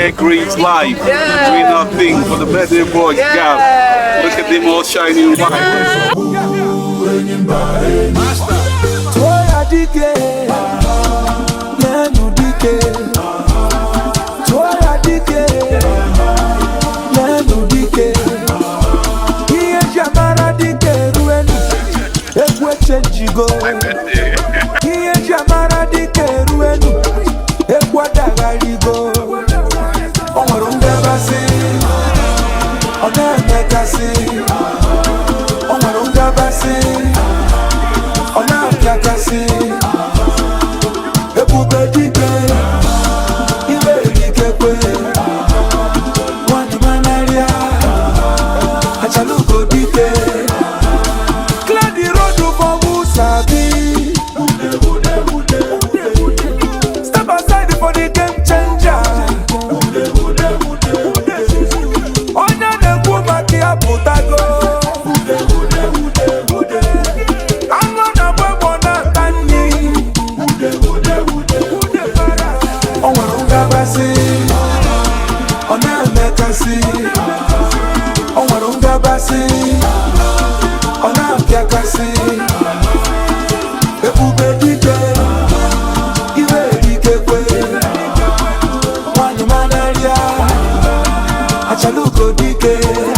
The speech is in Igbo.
hair greens live. Doing our thing for the birthday boy, Gav. Look at them all shining white. Go. Here Jamara di Keruenu, Equadagari go. Omarunga Basi, Onamekasi, Omarunga Basi, Onamekasi, Ebubedike, Ibedike, One Manaria, Achaluko Dike. Step aside for the game changer. Onya ne kuma kia putago. Amo na bwebo na tani. Onwarunga basi, ona mekasi. Onwarunga basi, ona mkiakasi. Ebubedike, Ibedike kwe, Wani Manaria, Achaluko dike.